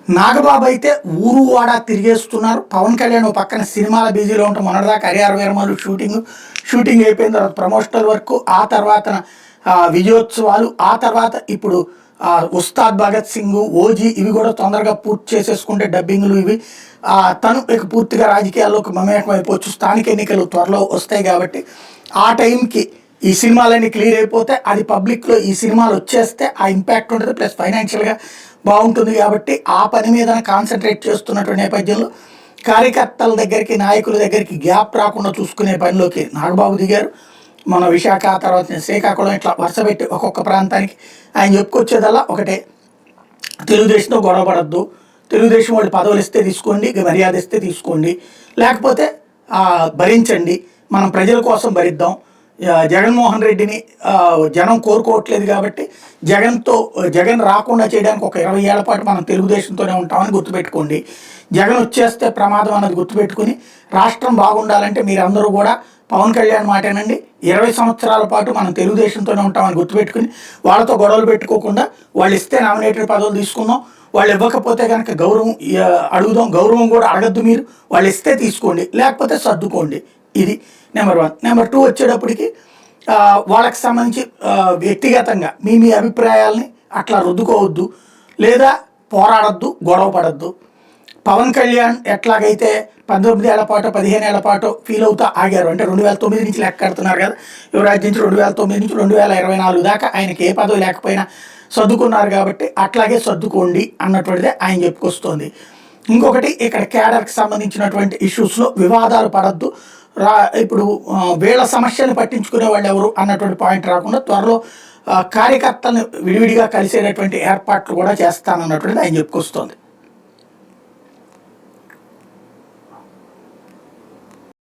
నాగబాబు అయితే ఊరు వాడ తిరిగేస్తున్నారు. పవన్ కళ్యాణ్ ఓ పక్కన సినిమాల బిజీలో ఉంటాం. మొన్నటిదాకా హరిహర వీరమలు షూటింగ్ అయిపోయిన తర్వాత ప్రమోషనల్ వర్క్, ఆ తర్వాత విజయోత్సవాలు, ఆ తర్వాత ఇప్పుడు ఉస్తాద్ భగత్ సింగ్, ఓజీ ఇవి కూడా తొందరగా పూర్తి చేసేసుకుంటే డబ్బింగ్లు ఇవి తను ఇక పూర్తిగా రాజకీయాల్లోకి మమేకం అయిపోవచ్చు. స్థానిక ఎన్నికలు త్వరలో వస్తాయి కాబట్టి ఆ టైంకి ఈ సినిమాలన్నీ క్లియర్ అయిపోతే అది పబ్లిక్లో ఈ సినిమాలు వచ్చేస్తే ఆ ఇంపాక్ట్ ఉంటుంది. ప్లస్ ఫైనాన్షియల్గా బాగుంటుంది కాబట్టి ఆ పని మీద కాన్సన్ట్రేట్ చేస్తున్నటువంటి నేపథ్యంలో కార్యకర్తల దగ్గరికి, నాయకుల దగ్గరికి గ్యాప్ రాకుండా చూసుకునే పనిలోకి నాగబాబు దిగారు. మన విశాఖ, తర్వాత శ్రీకాకుళం, ఇట్లా వరుసపెట్టి ఒక్కొక్క ప్రాంతానికి ఆయన చెప్పుకొచ్చేదల్లా ఒకటే: తెలుగుదేశంతో గొడవ పడద్దు, తెలుగుదేశం వాళ్ళు పదవులు ఇస్తే తీసుకోండి, మర్యాద ఇస్తే తీసుకోండి, లేకపోతే భరించండి, మనం ప్రజల కోసం భరిద్దాం. జగన్మోహన్ రెడ్డిని జనం కోరుకోవట్లేదు కాబట్టి జగన్ రాకుండా చేయడానికి ఒక 20 ఏళ్ల పాటు మనం తెలుగుదేశంతోనే ఉంటామని గుర్తుపెట్టుకోండి. జగన్ వచ్చేస్తే ప్రమాదం అన్నది గుర్తుపెట్టుకుని రాష్ట్రం బాగుండాలంటే మీరందరూ కూడా పవన్ కళ్యాణ్ మాటేనండి. 20 సంవత్సరాల పాటు మనం తెలుగుదేశంతోనే ఉంటామని గుర్తుపెట్టుకుని వాళ్ళతో గొడవలు పెట్టుకోకుండా వాళ్ళు ఇస్తే నామినేటెడ్ పదవులు తీసుకుందాం, వాళ్ళు ఇవ్వకపోతే కనుక గౌరవం అడుగుదాం, గౌరవం కూడా అడగద్దు, మీరు వాళ్ళు ఇస్తే తీసుకోండి, లేకపోతే సర్దుకోండి. ఇది నెంబర్ 1. నెంబర్ 2 వచ్చేటప్పటికి వాళ్ళకి సంబంధించి వ్యక్తిగతంగా మీ అభిప్రాయాల్ని అట్లా రుద్దుకోవద్దు, లేదా పోరాడద్దు, గొడవ పడద్దు. పవన్ కళ్యాణ్ ఎట్లాగైతే 19 ఏళ్ల పాటు 15 ఏళ్ల పాటు ఫీల్ అవుతా ఆగారు, అంటే 2009 నుంచి లెక్క కడుతున్నారు కదా, యువరాజ్ నుంచి 2009 నుంచి 2024 దాకా ఆయనకి ఏ పదవి లేకపోయినా సర్దుకున్నారు కాబట్టి అట్లాగే సర్దుకోండి అన్నటువంటిదే ఆయన చెప్పుకొస్తోంది. ఇంకొకటి, ఇక్కడ క్యాడర్కి సంబంధించినటువంటి ఇష్యూస్లో వివాదాలు పడద్దు, ఇప్పుడు వీళ్ళ సమస్యలు పట్టించుకునే వాళ్ళు ఎవరు అన్నటువంటి పాయింట్ రాకుండా త్వరలో కార్యకర్తలను విడివిడిగా కలిసేటటువంటి ఏర్పాట్లు కూడా చేస్తానన్నటువంటిది ఆయన చెప్పుకొస్తోంది.